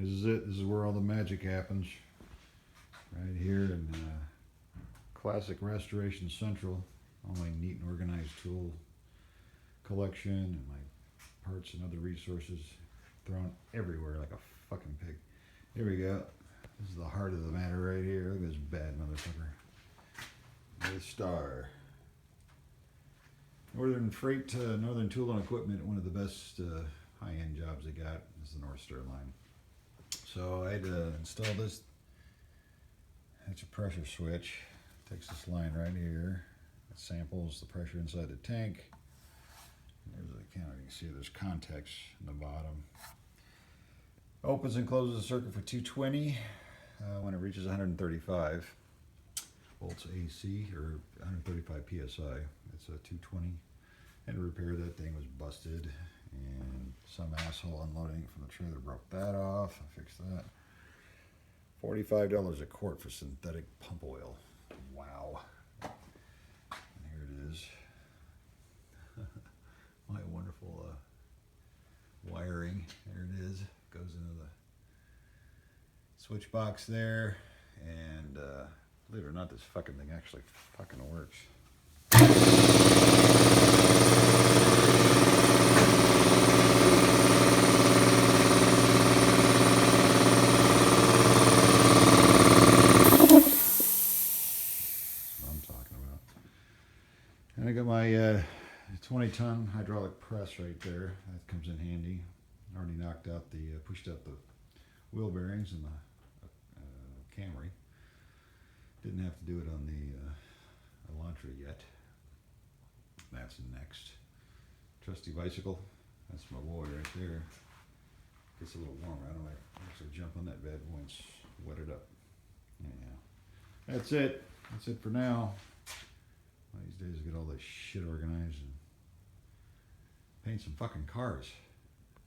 This is it. This is where all the magic happens. Right here in Classic Restoration Central. All my neat and organized tool collection and my parts and other resources thrown everywhere like a fucking pig. Here we go. This is the heart of the matter right here. Look at this bad motherfucker. NorthStar. Northern Freight, Northern Tool and Equipment, one of the best high-end jobs they got. This is the NorthStar line. So I had to install this. That's a pressure switch. Takes this line right here. It samples the pressure inside the tank. There's a counter. You can see there's contacts in the bottom. Opens and closes the circuit for 220 when it reaches 135 volts AC or 135 psi. It's a 220. Had to repair that thing, was busted, and some asshole unloading it from the trailer broke that off. I fixed that. $45 a quart for synthetic pump oil. Wow. And here it is. My wonderful wiring. There it is. Goes into the switch box there, and believe it or not, this fucking thing actually fucking works. That's what I'm talking about. And I got my 20-ton hydraulic press right there. That comes in handy. Already knocked out the, pushed out the wheel bearings in the Camry. Didn't have to do it on the Elantra yet. That's next. Trusty bicycle. That's my boy right there. Gets a little warmer. I don't actually jump on that bad boy and wet it up. Yeah. That's it. That's it for now. One of these days I get all this shit organized and paint some fucking cars.